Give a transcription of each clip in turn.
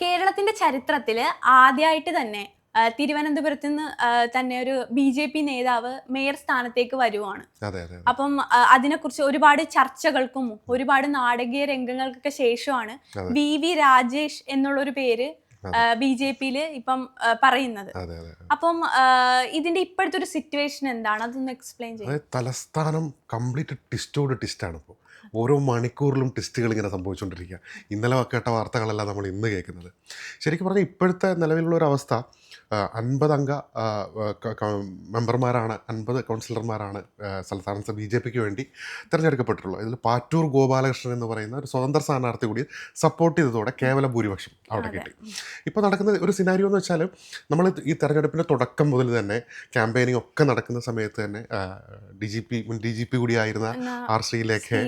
കേരളത്തിന്റെ ചരിത്രത്തിൽ ആദ്യമായിട്ട് തന്നെ തിരുവനന്തപുരത്ത് നിന്ന് തന്നെ ഒരു ബി.ജെ.പി. നേതാവ് മേയർ സ്ഥാനത്തേക്ക് വരുവാണ്. അതെ, അതെ, അതെ. അപ്പം അതിനെക്കുറിച്ച് ഒരുപാട് ചർച്ചകൾക്കും ഒരുപാട് നാടകീയ രംഗങ്ങൾക്കൊക്കെ ശേഷമാണ് അതെ. വി രാജേഷ് എന്നുള്ളൊരു പേര് അതെ. ബി.ജെ.പിയിൽ ഇപ്പം പറയുന്നത്. അതെ, അതെ. അപ്പം ഇതിന്റെ ഇപ്പോഴത്തെ ഒരു സിറ്റുവേഷൻ എന്താണ്, അതൊന്ന് എക്സ്പ്ലെയിൻ ചെയ്യും. അതായത് തലസ്ഥാനം കംപ്ലീറ്റ് ടിസ്റ്റോട് ടിസ്റ്റാണ് ഇപ്പോൾ. ഓരോ മണിക്കൂറിലും ടെസ്റ്റുകൾ ഇങ്ങനെ സംഭവിച്ചുകൊണ്ടിരിക്കുക. ഇന്നലെ കേട്ട വാർത്തകളല്ല നമ്മൾ ഇന്ന് കേൾക്കുന്നത്. ശരിക്കും പറഞ്ഞാൽ ഇപ്പോഴത്തെ നിലവിലുള്ള ഒരു അവസ്ഥ, 50 അംഗ മെമ്പർമാരാണ്, 50 കൗൺസിലർമാരാണ് സംസ്ഥാനത്ത് ബി.ജെ.പിക്ക് വേണ്ടി തിരഞ്ഞെടുക്കപ്പെട്ടിട്ടുള്ളത്. ഇതിൽ പാറ്റൂർ ഗോപാലകൃഷ്ണൻ എന്ന് പറയുന്ന ഒരു സ്വതന്ത്ര സ്ഥാനാർത്ഥി കൂടി സപ്പോർട്ട് ചെയ്തതോടെ കേവല ഭൂരിപക്ഷം അവിടെ കിട്ടി. ഇപ്പോൾ നടക്കുന്ന ഒരു സിനാരിയോ എന്ന് വെച്ചാൽ, നമ്മൾ ഈ തെരഞ്ഞെടുപ്പിൻ്റെ തുടക്കം മുതൽ തന്നെ ക്യാമ്പയിനിങ് ഒക്കെ നടക്കുന്ന സമയത്ത് തന്നെ മുൻ ഡി ജി പി കൂടിയായിരുന്ന ആർ ശ്രീലേഖയെ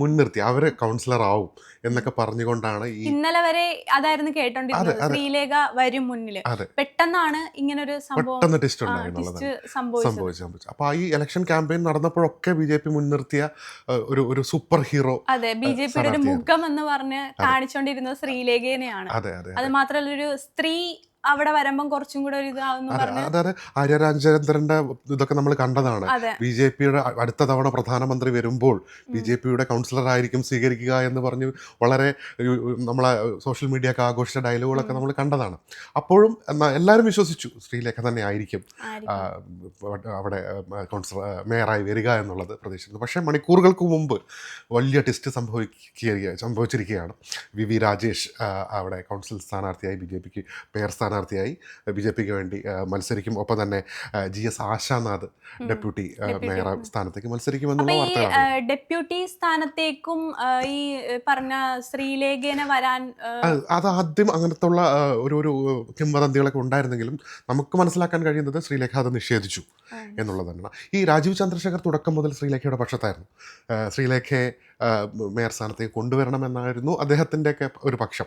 മുൻനിർത്തി അവർ കൗൺസിലർ ആവും എന്നൊക്കെ പറഞ്ഞുകൊണ്ടാണ് ഈ ഇന്നലെ വരെ അതായിരുന്നു കേട്ടോണ്ടിരുന്നത്. ശ്രീലേഖ വരും മുന്നിൽ. പെട്ടെന്നാണ് ഇങ്ങനൊരു പെട്ടെന്ന് ടെസ്റ്റ് ഉണ്ടായിരുന്നുള്ളത് സംഭവിച്ചു. അപ്പോൾ ഈ ഇലക്ഷൻ ക്യാമ്പയിൻ നടന്നപ്പോഴൊക്കെ ബി.ജെ.പി. മുൻനിർത്തിയ ഒരു സൂപ്പർ ഹീറോ, അതെ, ബി.ജെ.പിയുടെ ഒരു മുഖം എന്ന് പറഞ്ഞ് കാണിച്ചുകൊണ്ടിരുന്നത് ശ്രീലേഖനെയാണ്. അത് മാത്രമല്ല ഒരു സ്ത്രീ അവിടെ വരുമ്പം കുറച്ചും കൂടെ ഒരു അതായത് ആര്യ രാജേന്ദ്രന്റെ ഇതൊക്കെ നമ്മൾ കണ്ടതാണ്. ബി.ജെ.പിയുടെ അടുത്ത തവണ പ്രധാനമന്ത്രി വരുമ്പോൾ ബി.ജെ.പിയുടെ കൗൺസിലർ ആയിരിക്കും സ്വീകരിക്കുക എന്ന് പറഞ്ഞ് വളരെ നമ്മളെ സോഷ്യൽ മീഡിയ ഒക്കെ ആഘോഷിച്ച ഡയലോഗുകളൊക്കെ നമ്മൾ കണ്ടതാണ്. അപ്പോഴും എല്ലാവരും വിശ്വസിച്ചു ശ്രീലേഖ തന്നെ ആയിരിക്കും അവിടെ കൗൺസിലർ മേയറായി വരിക എന്നുള്ളത് പ്രതീക്ഷിക്കുന്നു. പക്ഷേ മണിക്കൂറുകൾക്ക് മുമ്പ് വലിയ ടെസ്റ്റ് സംഭവിച്ചിരിക്കുകയാണ്. വി രാജേഷ് അവിടെ കൗൺസിൽ സ്ഥാനാർത്ഥിയായി ബി.ജെ.പിക്ക് മേയർ സ്ഥാനാർത്ഥിയായി ബി.ജെ.പിക്ക് വേണ്ടി മത്സരിക്കും. ഒപ്പം തന്നെ GS ആശാനാഥ് ഡെപ്യൂട്ടി മേയർ സ്ഥാനത്തേക്ക് മത്സരിക്കുമെന്നുള്ള വാർത്തകളാണ്. ഡെപ്യൂട്ടി സ്ഥാനത്തേക്കും ഈ പറഞ്ഞ ശ്രീലേഖനെ വരാൻ അത് ആദ്യം അങ്ങനത്തെ ഉള്ള ഒരു കിംവദന്തികളൊക്കെ ഉണ്ടായിരുന്നെങ്കിലും നമുക്ക് മനസ്സിലാക്കാൻ കഴിയുന്നത് ശ്രീലേഖ അത് നിഷേധിച്ചു എന്നുള്ളത് തന്നെയാണ്. ഈ രാജീവ് ചന്ദ്രശേഖർ തുടക്കം മുതൽ ശ്രീലേഖയുടെ പക്ഷത്തായിരുന്നു. ശ്രീലേഖയെ മേയർ സ്ഥാനത്തേക്ക് കൊണ്ടുവരണമെന്നായിരുന്നു അദ്ദേഹത്തിൻ്റെയൊക്കെ ഒരു പക്ഷം.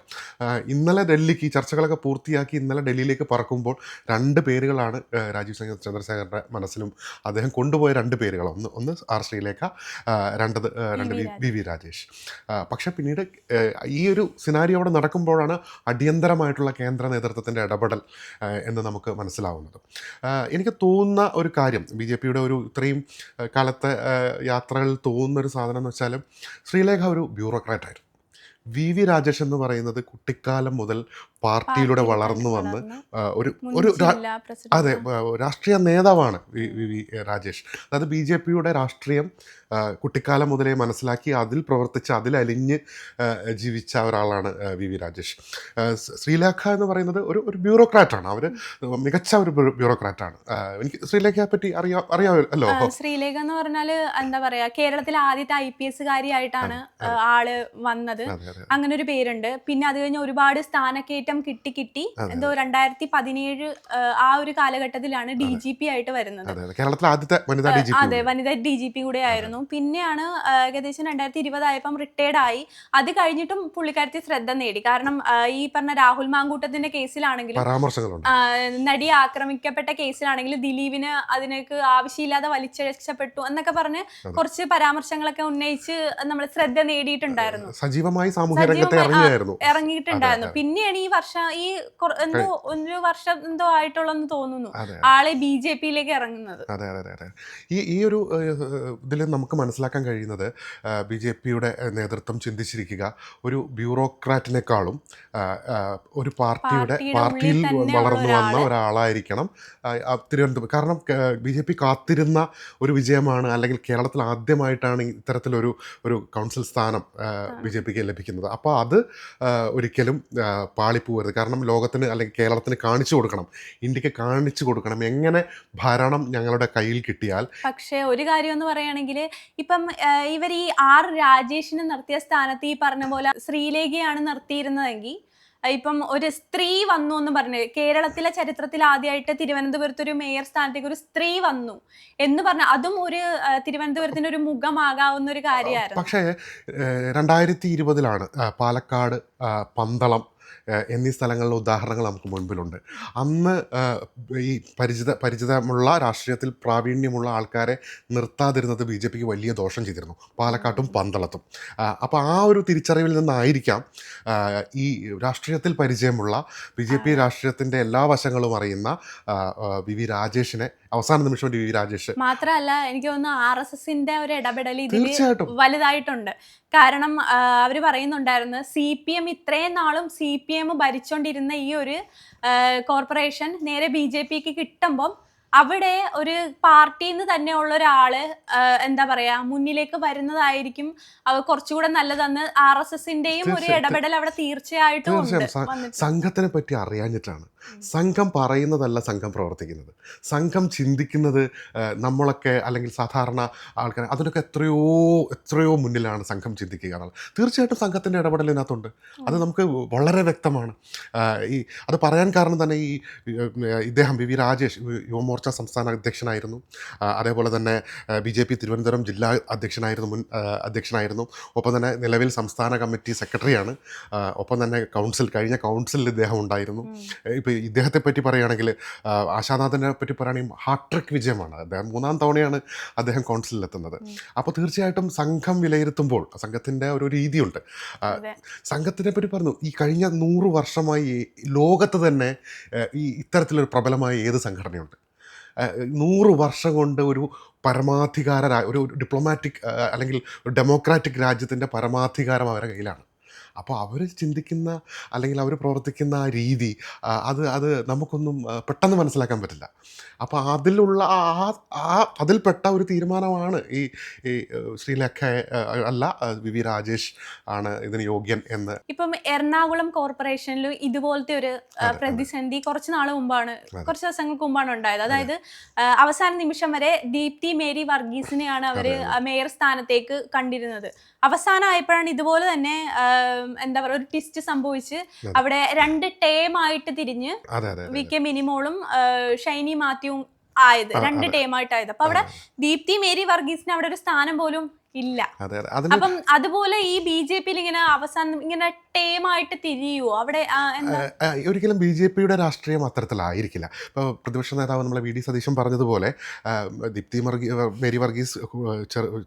ഇന്നലെ ഡൽഹിക്ക് ഈ ചർച്ചകളൊക്കെ പൂർത്തിയാക്കി ഇന്നലെ ഡൽഹിയിലേക്ക് പറക്കുമ്പോൾ 2 പേരുകളാണ് രാജീവ് ചന്ദ്രശേഖരുടെ മനസ്സിലും അദ്ദേഹം കൊണ്ടുപോയ 2 പേരുകൾ. ഒന്ന് ആർ ശ്രീലേഖ, രണ്ട് വി രാജേഷ്. പക്ഷേ പിന്നീട് ഈ ഒരു സിനാരിയോ അവിടെ നടക്കുമ്പോഴാണ് അടിയന്തരമായിട്ടുള്ള കേന്ദ്ര നേതൃത്വത്തിൻ്റെ ഇടപെടൽ എന്ന് നമുക്ക് മനസ്സിലാവുന്നത്. എനിക്ക് തോന്നുന്ന ഒരു കാര്യം, ബി.ജെ.പിയുടെ ഒരു ഇത്രയും കാലത്തെ യാത്രകളിൽ തോന്നുന്നൊരു സാധനം എന്ന് വെച്ചാൽ, ശ്രീലേഖ ഒരു ബ്യൂറോക്രാറ്റായിരുന്നു. വി രാജേഷ് എന്ന് പറയുന്നത് കുട്ടിക്കാലം മുതൽ പാർട്ടിയിലൂടെ വളർന്നു വന്ന് ഒരു അതെ രാഷ്ട്രീയ നേതാവാണ് വി രാജേഷ്. അതായത് ബി.ജെ.പിയുടെ രാഷ്ട്രീയം കുട്ടിക്കാലം മുതലേ മനസ്സിലാക്കി അതിൽ പ്രവർത്തിച്ച് അതിലലിഞ്ഞ് ജീവിച്ച ഒരാളാണ് വി രാജേഷ്. ശ്രീലേഖ എന്ന് പറയുന്നത് ഒരു ബ്യൂറോക്രാറ്റാണ്. അവർ മികച്ച ഒരു ബ്യൂറോക്രാറ്റാണ്. എനിക്ക് ശ്രീലേഖയെ പറ്റി അറിയാമല്ലോ. ശ്രീലേഖ എന്ന് പറഞ്ഞാൽ എന്താ പറയാ, കേരളത്തിലെ ആദ്യത്തെ IPS കാരിയായിട്ടാണ് ആള് വന്നത്. അങ്ങനെ ഒരു പേരുണ്ട്. പിന്നെ അത് കഴിഞ്ഞ് ഒരുപാട് സ്ഥാനക്കയറ്റം കിട്ടി എന്തോ 2017 ആ ഒരു കാലഘട്ടത്തിലാണ് DGP ആയിട്ട് വരുന്നത്. കേരളത്തിലെ ആദ്യത്തെ വനിതാ DGP കൂടെ ആയിരുന്നു. പിന്നെയാണ് ഏകദേശം 2020 ആയപ്പം റിട്ടയർഡ് ആയി. അത് കഴിഞ്ഞിട്ടും പുള്ളിക്കാരത്തി ശ്രദ്ധ നേടി. കാരണം ഈ പറഞ്ഞ രാഹുൽ മാങ്കൂട്ടത്തിന്റെ കേസിലാണെങ്കിലും നടിയെ ആക്രമിക്കപ്പെട്ട കേസിലാണെങ്കിലും ദിലീപിന് അതിനേക്ക് ആവശ്യമില്ലാതെ വലിച്ചിഴക്കപ്പെട്ടു എന്നൊക്കെ പറഞ്ഞ് കുറച്ച് പരാമർശങ്ങളൊക്കെ ഉന്നയിച്ച് നമ്മൾ ശ്രദ്ധ നേടിയിട്ടുണ്ടായിരുന്നു, സജീവമായി ഇറങ്ങിയിട്ടുണ്ടായിരുന്നു. പിന്നെയാണ് ഈ വർഷം ഒരു വർഷം എന്തോ ആയിട്ടുള്ളെന്ന് തോന്നുന്നു ആളെ ബി.ജെ.പിയിലേക്ക് ഇറങ്ങുന്നത്. ഈ ഒരു ഇതിൽ നമുക്ക് മനസ്സിലാക്കാൻ കഴിയുന്നത്, ബി.ജെ.പിയുടെ നേതൃത്വം ചിന്തിച്ചിരിക്കുക ഒരു ബ്യൂറോക്രാറ്റിനേക്കാളും ഒരു പാർട്ടിയിൽ വളർന്നു വന്ന ഒരാളായിരിക്കണം തിരുവനന്തപുരം. കാരണം ബി.ജെ.പി കാത്തിരുന്ന ഒരു വിജയമാണ്, അല്ലെങ്കിൽ കേരളത്തിൽ ആദ്യമായിട്ടാണ് ഇത്തരത്തിലൊരു കൗൺസിൽ സ്ഥാനം ബി.ജെ.പിക്ക് ലഭിക്കുന്നത്. അപ്പോൾ അത് ഒരിക്കലും പാളിപ്പോകരുത്. കാരണം ലോകത്തിന് അല്ലെങ്കിൽ കേരളത്തിന് കാണിച്ചു കൊടുക്കണം, ഇന്ത്യക്ക് കാണിച്ചു കൊടുക്കണം എങ്ങനെ ഭരണം ഞങ്ങളുടെ കയ്യിൽ കിട്ടിയാൽ. പക്ഷേ ഒരു കാര്യം എന്ന് പറയുകയാണെങ്കിൽ, ഇപ്പം ഇവർ ഈ രാജേഷിനെ നിർത്തിയ സ്ഥാനത്ത് ഈ പറഞ്ഞ പോലെ ശ്രീലേഖയാണ് നിർത്തിയിരുന്നതെങ്കിൽ, ഇപ്പം ഒരു സ്ത്രീ വന്നു എന്ന് പറഞ്ഞു, കേരളത്തിലെ ചരിത്രത്തിൽ ആദ്യമായിട്ട് തിരുവനന്തപുരത്ത് ഒരു മേയർ സ്ഥാനത്തേക്ക് ഒരു സ്ത്രീ വന്നു എന്ന് പറഞ്ഞാൽ അതും ഒരു തിരുവനന്തപുരത്തിന്റെ ഒരു മുഖമാകാവുന്ന ഒരു കാര്യമായിരുന്നു. പക്ഷേ 2020 പാലക്കാട്, പന്തളം എന്നീ സ്ഥലങ്ങളിലെ ഉദാഹരണങ്ങൾ നമുക്ക് മുൻപിലുണ്ട്. അന്ന് ഈ പരിചിതമുള്ള രാഷ്ട്രീയത്തിൽ പ്രാവീണ്യമുള്ള ആൾക്കാരെ നിർത്താതിരുന്നത് ബി ജെ പിക്ക് വലിയ ദോഷം ചെയ്തിരുന്നു, പാലക്കാട്ടും പന്തളത്തും. അപ്പോൾ ആ ഒരു തിരിച്ചറിവിൽ നിന്നായിരിക്കാം ഈ രാഷ്ട്രീയത്തിൽ പരിചയമുള്ള ബി ജെ പി രാഷ്ട്രീയത്തിൻ്റെ എല്ലാ വശങ്ങളും അറിയുന്ന വി വി രാജേഷിനെ അവസാന നിമിഷം വി വി രാജേഷ്. മാത്രമല്ല എനിക്ക് തോന്നുന്നു RSSന്റെ ഒരു ഇടപെടൽ ഇതിൽ തീർച്ചയായിട്ടും വലുതായിട്ടുണ്ട്. കാരണം അവർ പറയുന്നുണ്ടായിരുന്നു CPM ഇത്രയും നാളും CPM ഭരിച്ചോണ്ടിരുന്ന ഈ ഒരു കോർപ്പറേഷൻ നേരെ BJPക്ക് കിട്ടുമ്പം അവിടെ ഒരു പാർട്ടിയിൽ നിന്ന് തന്നെ ഉള്ള ഒരാള് എന്താ പറയാ മുന്നിലേക്ക് വരുന്നതായിരിക്കും കുറച്ചുകൂടെ നല്ലതെന്ന് RSSന്റെയും ഒരു ഇടപെടൽ അവിടെ തീർച്ചയായിട്ടും ഉണ്ട്. സംഘത്തിനെ പറ്റി അറിയാഞ്ഞിട്ടാണ്. സംഘം പറയുന്നതല്ല സംഘം പ്രവർത്തിക്കുന്നത്. സംഘം ചിന്തിക്കുന്നത് നമ്മളൊക്കെ അല്ലെങ്കിൽ സാധാരണ ആൾക്കാർ അതിനൊക്കെ എത്രയോ മുന്നിലാണ് സംഘം ചിന്തിക്കുക എന്നുള്ളത്. തീർച്ചയായിട്ടും സംഘത്തിൻ്റെ ഇടപെടൽ ഇതിനകത്തുണ്ട്. അത് നമുക്ക് വളരെ വ്യക്തമാണ്. അത് പറയാൻ കാരണം തന്നെ ഇദ്ദേഹം വി വി രാജേഷ് യുവമോർച്ച സംസ്ഥാന അധ്യക്ഷനായിരുന്നു. അതേപോലെ തന്നെ BJP തിരുവനന്തപുരം ജില്ലാ അധ്യക്ഷനായിരുന്നു. ഒപ്പം തന്നെ നിലവിൽ സംസ്ഥാന കമ്മിറ്റി സെക്രട്ടറിയാണ്. ഒപ്പം തന്നെ കഴിഞ്ഞ കൗൺസിലിൽ ഇദ്ദേഹം ഉണ്ടായിരുന്നു. ഇപ്പോൾ ഇദ്ദേഹത്തെ പറ്റി പറയുകയാണെങ്കിൽ ആശാനാഥനെ പറ്റി പറയുകയാണെങ്കിൽ ഹാട്രിക് വിജയമാണ്. അദ്ദേഹം 3ാം തവണയാണ് അദ്ദേഹം കൗൺസിലിലെത്തുന്നത്. അപ്പോൾ തീർച്ചയായിട്ടും സംഘം വിലയിരുത്തുമ്പോൾ സംഘത്തിൻ്റെ ഒരു രീതിയുണ്ട്. സംഘത്തിനെ പറ്റി പറഞ്ഞു, ഈ കഴിഞ്ഞ 100 വർഷമായി ലോകത്ത് തന്നെ ഇത്തരത്തിലൊരു പ്രബലമായ ഏത് സംഘടനയുണ്ട്? 100 വർഷം കൊണ്ട് ഒരു ഒരു ഡിപ്ലോമാറ്റിക് അല്ലെങ്കിൽ ഒരു ഡെമോക്രാറ്റിക് രാജ്യത്തിൻ്റെ പരമാധികാരം അവരുടെ കയ്യിലാണ്. അപ്പോൾ അവർ ചിന്തിക്കുന്ന അല്ലെങ്കിൽ അവർ പ്രവർത്തിക്കുന്ന ആ രീതി അത് നമുക്കൊന്നും പെട്ടെന്ന് മനസ്സിലാക്കാൻ പറ്റില്ല. അപ്പോൾ അതിൽപ്പെട്ട ഒരു തീരുമാനമാണ് ഈ ശ്രീലേഖ അല്ല വി വി രാജേഷ് ആണ് ഇതിന് യോഗ്യൻ എന്ന്. ഇപ്പം എറണാകുളം കോർപ്പറേഷനിൽ ഇതുപോലത്തെ ഒരു പ്രതിസന്ധി കുറച്ച് ദിവസങ്ങൾക്ക് മുമ്പാണ് ഉണ്ടായത്. അതായത് അവസാന നിമിഷം വരെ ദീപ്തി മേരി വർഗീസിനെയാണ് അവര് മേയർ സ്ഥാനത്തേക്ക് കണ്ടിരുന്നത്. അവസാനമായപ്പോഴാണ് ഇതുപോലെ തന്നെ എന്താ പറയുക ഒരു ട്വിസ്റ്റ് സംഭവിച്ച് അവിടെ 2 ടേമായിട്ട് തിരിഞ്ഞ് VK മിനിമോളും ഷൈനി മാത്യുവും ആയത് 2 ടേമായിട്ടായത്. അപ്പൊ അവിടെ ദീപ്തി മേരി വർഗീസിന് അവിടെ ഒരു സ്ഥാനം പോലും ഇല്ല. അപ്പം അതുപോലെ ഈ BJPയിൽ ഇങ്ങനെ അവസാനം ഇങ്ങനെ ടേമായിട്ട് തിരിയുവോ അവിടെ? ഒരിക്കലും BJPയുടെ രാഷ്ട്രീയം അത്തരത്തിലായിരിക്കില്ല. ഇപ്പോൾ പ്രതിപക്ഷ നേതാവ് നമ്മളെ VD സതീശൻ പറഞ്ഞതുപോലെ ദീപ്തി മേരി വർഗീസ്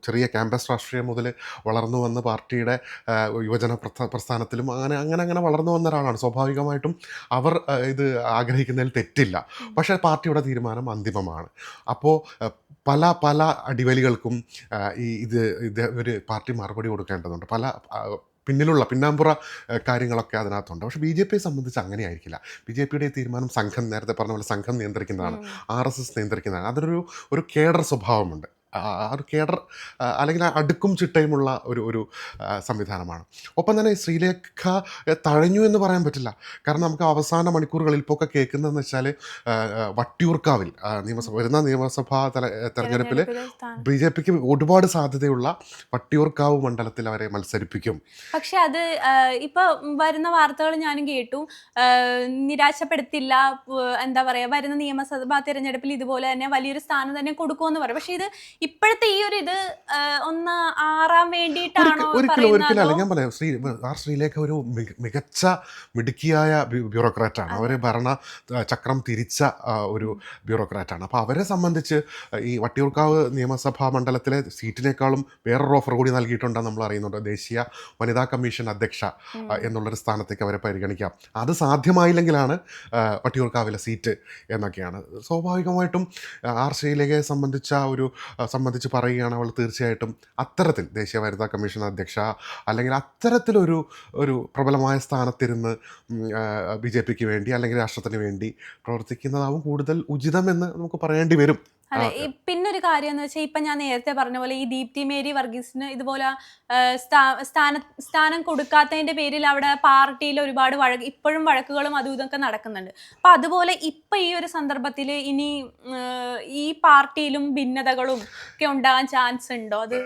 ചെറിയ ക്യാമ്പസ് രാഷ്ട്രീയം മുതൽ വളർന്നു വന്ന് പാർട്ടിയുടെ യുവജന പ്രസ്ഥാനത്തിലും അങ്ങനെ വളർന്നു വന്ന ഒരാളാണ്. സ്വാഭാവികമായിട്ടും അവർ ഇത് ആഗ്രഹിക്കുന്നതിൽ തെറ്റില്ല. പക്ഷേ പാർട്ടിയുടെ തീരുമാനം അന്തിമമാണ്. അപ്പോൾ പല അടിവലികൾക്കും ഒരു പാർട്ടി മറുപടി കൊടുക്കേണ്ടതുണ്ട്. പിന്നാമ്പുറ കാര്യങ്ങളൊക്കെ അതിനകത്തുണ്ട്. പക്ഷേ BJPയെ സംബന്ധിച്ച് അങ്ങനെ ആയിരിക്കില്ല. BJPയുടെ തീരുമാനം സംഘം, നേരത്തെ പറഞ്ഞ പോലെ സംഘം നിയന്ത്രിക്കുന്നതാണ്, RSS നിയന്ത്രിക്കുന്നതാണ്. അതൊരു കേഡർ സ്വഭാവമുണ്ട്. ഒരു കേഡർ അല്ലെങ്കിൽ അടുക്കും ചിട്ടയുമുള്ള ഒരു സംവിധാനമാണ്. ഒപ്പം തന്നെ ശ്രീലേഖ തഴഞ്ഞു എന്ന് പറയാൻ പറ്റില്ല. കാരണം നമുക്ക് അവസാന മണിക്കൂറുകളിൽ ഇപ്പോൾ ഒക്കെ കേൾക്കുന്നതെന്ന് വെച്ചാൽ വട്ടിയൂർക്കാവിൽ വരുന്ന നിയമസഭാ തെരഞ്ഞെടുപ്പിൽ BJPക്ക് ഒരുപാട് സാധ്യതയുള്ള വട്ടിയൂർക്കാവ് മണ്ഡലത്തിൽ അവരെ മത്സരിപ്പിക്കും. പക്ഷെ അത് ഇപ്പൊ വരുന്ന വാർത്തകൾ ഞാനും കേട്ടു, നിരാശപ്പെടുത്തില്ല, എന്താ പറയാ വരുന്ന നിയമസഭാ തെരഞ്ഞെടുപ്പിൽ ഇതുപോലെ തന്നെ വലിയൊരു സ്ഥാനം തന്നെ കൊടുക്കുമെന്ന് പറയും. പക്ഷെ ഇത് ഇപ്പോഴത്തെ ഈ ഒരു ഇത് ഒന്ന് ആറാൻ വേണ്ടിയിട്ടാണോ? ഒരിക്കലും ഞാൻ പറയാം, ശ്രീലേഖ ഒരു മികച്ച മിടുക്കിയായ ബ്യൂറോക്രാറ്റാണ്. അവർ ഭരണ ചക്രം തിരിച്ച ഒരു ബ്യൂറോക്രാറ്റാണ്. അപ്പോൾ അവരെ സംബന്ധിച്ച് ഈ വട്ടിയൂർക്കാവ് നിയമസഭാ മണ്ഡലത്തിലെ സീറ്റിനേക്കാളും വേറൊരു ഓഫർ കൂടി നൽകിയിട്ടുണ്ടെന്ന് നമ്മൾ അറിയുന്നുണ്ട്. ദേശീയ വനിതാ കമ്മീഷൻ അധ്യക്ഷ എന്നുള്ളൊരു സ്ഥാനത്തേക്ക് അവരെ പരിഗണിക്കാം. അത് സാധ്യമായില്ലെങ്കിലാണ് വട്ടിയൂർക്കാവിലെ സീറ്റ് എന്നൊക്കെയാണ്. സ്വാഭാവികമായിട്ടും ശ്രീലേഖയെ സംബന്ധിച്ച് പറയുകയാണ്, അവൾ തീർച്ചയായിട്ടും അത്തരത്തിൽ ദേശീയ വനിതാ കമ്മീഷൻ അധ്യക്ഷ അല്ലെങ്കിൽ അത്തരത്തിലൊരു പ്രബലമായ സ്ഥാനത്തിരുന്ന് BJPക്ക് വേണ്ടി അല്ലെങ്കിൽ രാഷ്ട്രത്തിന് വേണ്ടി പ്രവർത്തിക്കുന്നതാവും കൂടുതൽ ഉചിതമെന്ന് നമുക്ക് പറയേണ്ടി വരും. അതെ. പിന്നൊരു കാര്യം എന്ന് വെച്ചാൽ ഇപ്പൊ ഞാൻ നേരത്തെ പറഞ്ഞ പോലെ ഈ ദീപ്തി മേരി വർഗീസിന് ഇതുപോലെ സ്ഥാനം കൊടുക്കാത്തതിന്റെ പേരിൽ അവിടെ പാർട്ടിയിൽ ഒരുപാട് ഇപ്പോഴും വഴക്കുകളും അതും ഇതൊക്കെ നടക്കുന്നുണ്ട്. അപ്പൊ അതുപോലെ ഇപ്പൊ ഈ ഒരു സന്ദർഭത്തിൽ ഇനി ഈ പാർട്ടിയിലും ഭിന്നതകളും ഒക്കെ ഉണ്ടാകാൻ ചാൻസ് ഉണ്ടോ? അത്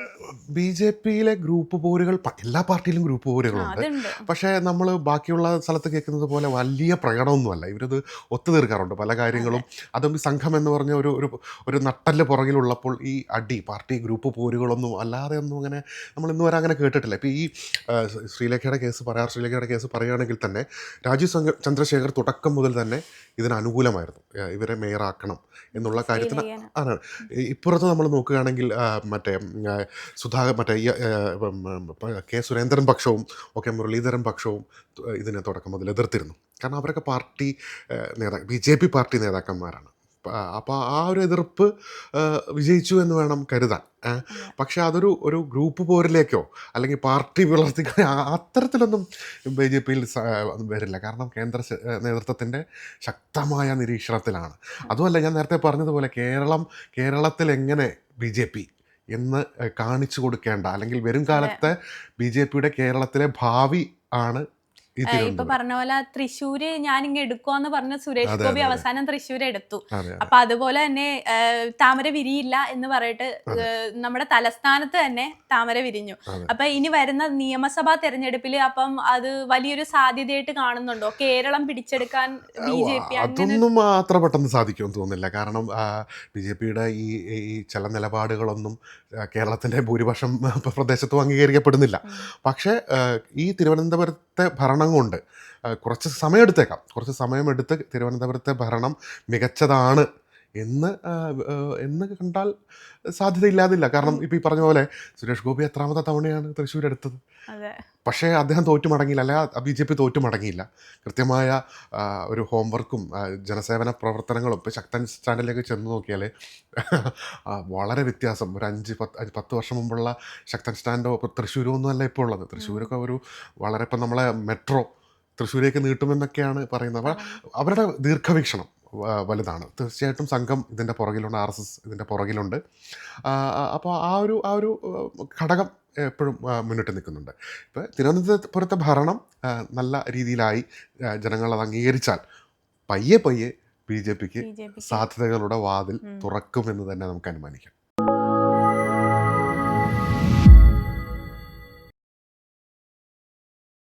BJPയിലെ ഗ്രൂപ്പ് പോരുകൾ എല്ലാ പാർട്ടിയിലും ഗ്രൂപ്പ് പോരുകളുണ്ട്. പക്ഷേ നമ്മൾ ബാക്കിയുള്ള സ്ഥലത്ത് കേൾക്കുന്നത് പോലെ വലിയ പ്രകടനമൊന്നുമല്ല. ഇവരത് ഒത്തുതീർക്കാറുണ്ട് പല കാര്യങ്ങളും. അതും സംഘം എന്ന് പറഞ്ഞ ഒരു ഒരു നട്ടല് പുറകിലുള്ളപ്പോൾ ഈ അടി പാർട്ടി ഗ്രൂപ്പ് പോരുകളൊന്നും അല്ലാതെ ഒന്നും അങ്ങനെ നമ്മൾ ഇന്ന് വരെ അങ്ങനെ കേട്ടിട്ടില്ല. ഇപ്പോൾ ഈ ശ്രീലേഖയുടെ കേസ് പറയുകയാണെങ്കിൽ തന്നെ രാജീവ് ചന്ദ്രശേഖർ തുടക്കം മുതൽ തന്നെ ഇതിന് അനുകൂലമായിരുന്നു. ഇവരെ മേയറാക്കണം എന്നുള്ള കാര്യത്തിന് ആണ്. ഇപ്പുറത്ത് നമ്മൾ നോക്കുകയാണെങ്കിൽ മറ്റേ കെ സുരേന്ദ്രൻ പക്ഷവും ഒക്കെ മുരളീധരൻ പക്ഷവും ഇതിനെ തുടക്കം മുതൽ എതിർത്തിരുന്നു. കാരണം അവരൊക്കെ പാർട്ടി BJP പാർട്ടി നേതാക്കന്മാരാണ്. അപ്പോൾ ആ ഒരു എതിർപ്പ് വിജയിച്ചു എന്ന് വേണം കരുതാൻ. പക്ഷെ അതൊരു ഗ്രൂപ്പ് പോരിലേക്കോ അല്ലെങ്കിൽ പാർട്ടി വളർത്തിക്കോ അത്തരത്തിലൊന്നും BJPയിൽ വരില്ല. കാരണം കേന്ദ്ര നേതൃത്വത്തിൻ്റെ ശക്തമായ നിരീക്ഷണത്തിലാണ്. അതുമല്ല, ഞാൻ നേരത്തെ പറഞ്ഞതുപോലെ കേരളത്തിൽ എങ്ങനെ BJP എന്ന് കാണിച്ചു കൊടുക്കേണ്ട, അല്ലെങ്കിൽ വരും കാലത്തെ BJPയുടെ കേരളത്തിലെ ഭാവി ആണ് ഇപ്പൊ പറഞ്ഞ പോലെ തൃശ്ശൂര് ഞാനിങ്ങ് എടുക്കുവാന്ന് പറഞ്ഞ സുരേഷ് ഗോപി അവസാനം തൃശ്ശൂര് എടുത്തു. അപ്പൊ അതുപോലെ തന്നെ താമര വിരിയില്ല എന്ന് പറയട്ട് നമ്മുടെ തലസ്ഥാനത്ത് തന്നെ താമര വിരിഞ്ഞു. അപ്പൊ ഇനി വരുന്ന നിയമസഭാ തെരഞ്ഞെടുപ്പില് അപ്പം അത് വലിയൊരു സാധ്യതയായിട്ട് കാണുന്നുണ്ടോ കേരളം പിടിച്ചെടുക്കാൻ BJP? അതൊന്നും അത്ര പെട്ടെന്ന് സാധിക്കുമെന്ന് തോന്നുന്നില്ല. കാരണം BJPയുടെ ഈ ചില നിലപാടുകളൊന്നും കേരളത്തിൻ്റെ ഭൂരിപക്ഷം പ്രദേശത്തും അംഗീകരിക്കപ്പെടുന്നില്ല. പക്ഷേ ഈ തിരുവനന്തപുരത്തെ ഭരണം കൊണ്ട് കുറച്ച് സമയമെടുത്ത് തിരുവനന്തപുരത്തെ ഭരണം മികച്ചതാണ് എന്ന് കണ്ടാൽ സാധ്യതയില്ലാതില്ല. കാരണം ഇപ്പം ഈ പറഞ്ഞ പോലെ സുരേഷ് ഗോപി എത്രാമത്തെ തവണയാണ് തൃശ്ശൂർ എടുത്തത്? പക്ഷേ അദ്ദേഹം തോറ്റു മടങ്ങിയില്ല, അല്ല BJP തോറ്റു മടങ്ങിയില്ല. കൃത്യമായ ഒരു ഹോംവർക്കും ജനസേവന പ്രവർത്തനങ്ങളും ഇപ്പോൾ ശക്തൻ സ്റ്റാൻഡിലേക്ക് ചെന്ന് നോക്കിയാൽ വളരെ വ്യത്യാസം. ഒരു 5-10 വർഷം മുമ്പുള്ള ശക്തൻ സ്റ്റാൻഡോ തൃശ്ശൂരോ ഒന്നും അല്ല ഇപ്പോൾ ഉള്ളത്. തൃശ്ശൂരൊക്കെ വളരെ ഇപ്പം നമ്മളെ മെട്രോ തൃശ്ശൂരേക്ക് നീട്ടുമെന്നൊക്കെയാണ് പറയുന്നത്. അപ്പോൾ അവരുടെ ദീർഘവീക്ഷണം വലുതാണ്. തീർച്ചയായിട്ടും സംഘം ഇതിൻ്റെ പുറകിലുണ്ട്, RSS ഇതിൻ്റെ പുറകിലുണ്ട്. അപ്പോൾ ആ ഒരു ഘടകം എപ്പോഴും മുന്നിട്ട് നിൽക്കുന്നുണ്ട്. ഇപ്പോൾ തിരുവനന്തപുരത്തെ ഭരണം നല്ല രീതിയിലായി ജനങ്ങൾ അത് അംഗീകരിച്ചാൽ പയ്യെ BJPക്ക് സാധ്യതകളുടെ വാതിൽ തുറക്കുമെന്ന് തന്നെ നമുക്ക് അനുമാനിക്കാം.